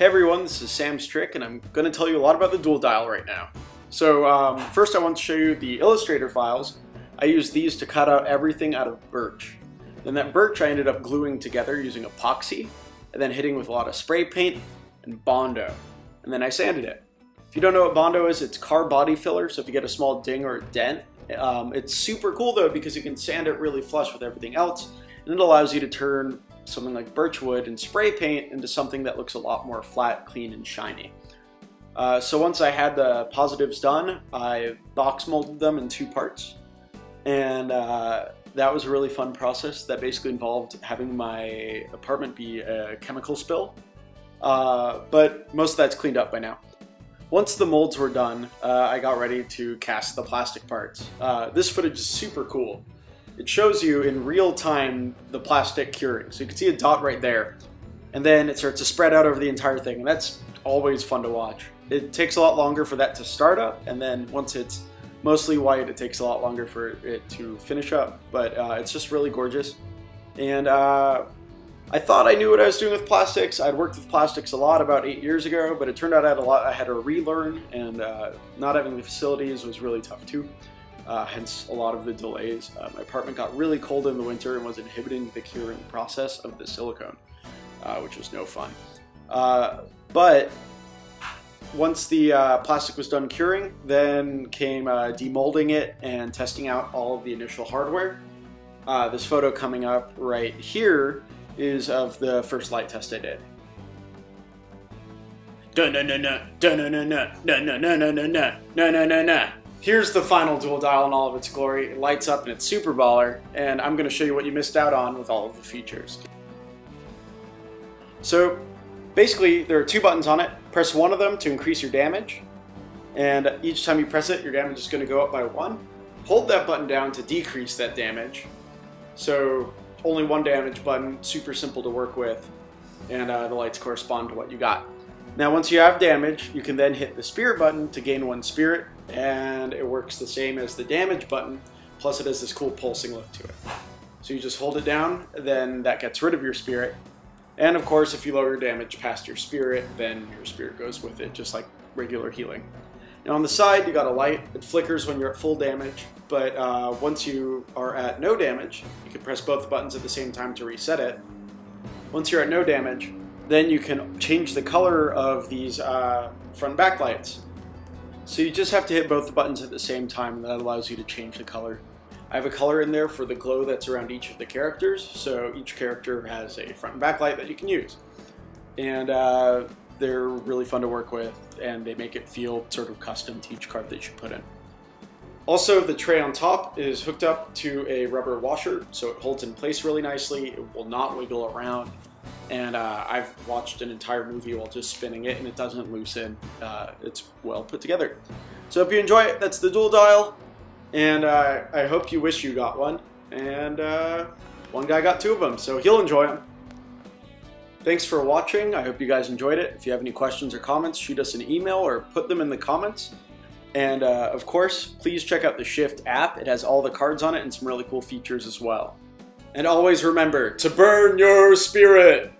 Hey everyone, this is Sam's Trick, and I'm going to tell you a lot about the Duel Dial right now. So first I want to show you the Illustrator files. I used these to cut out everything out of birch. Then that birch I ended up gluing together using epoxy, and then hitting with a lot of spray paint and Bondo. And then I sanded it. If you don't know what Bondo is, it's car body filler, so if you get a small ding or a dent, it's super cool though because you can sand it really flush with everything else, and it allows you to turn something like birchwood and spray paint into something that looks a lot more flat, clean, and shiny. So once I had the positives done, I box molded them in 2 parts, and that was a really fun process that basically involved having my apartment be a chemical spill, but most of that's cleaned up by now. Once the molds were done, I got ready to cast the plastic parts. This footage is super cool. It shows you in real time the plastic curing. So you can see a dot right there, and then it starts to spread out over the entire thing, and that's always fun to watch. It takes a lot longer for that to start up, and then once it's mostly white, it takes a lot longer for it to finish up, but it's just really gorgeous. And I thought I knew what I was doing with plastics. I'd worked with plastics a lot about 8 years ago, but it turned out I had to relearn, and not having the facilities was really tough too. Hence a lot of the delays. My apartment got really cold in the winter and was inhibiting the curing process of the silicone, which was no fun. But once the plastic was done curing, then came demolding it and testing out all of the initial hardware. This photo coming up right here is of the first light test I did. Here's the final Duel Dial in all of its glory. It lights up and it's super baller, and I'm going to show you what you missed out on with all of the features. So basically there are 2 buttons on it. Press one of them to increase your damage, and each time you press it, your damage is going to go up by 1. Hold that button down to decrease that damage. So only 1 damage button, super simple to work with, and the lights correspond to what you got. Now once you have damage, you can then hit the spirit button to gain 1 spirit, and it works the same as the damage button, plus it has this cool pulsing look to it. So you just hold it down, then that gets rid of your spirit, and of course if you lower your damage past your spirit, then your spirit goes with it, just like regular healing. Now on the side you got a light. It flickers when you're at full damage, but once you are at no damage, you can press both buttons at the same time to reset it. Once you're at no damage, then you can change the color of these front and back lights. So you just have to hit both the buttons at the same time, and that allows you to change the color. I have a color in there for the glow that's around each of the characters, so each character has a front and back light that you can use. And they're really fun to work with, and they make it feel sort of custom to each card that you put in. Also, the tray on top is hooked up to a rubber washer, so it holds in place really nicely. It will not wiggle around. And I've watched an entire movie while just spinning it, and it doesn't loosen. It's well put together. So if you enjoy it, that's the Duel Dial, and I hope you wish you got one. And one guy got 2 of them, so he'll enjoy them. Thanks for watching. I hope you guys enjoyed it. If you have any questions or comments, shoot us an email or put them in the comments. And of course, please check out the Shift app. It has all the cards on it and some really cool features as well. And always remember to burn your spirit!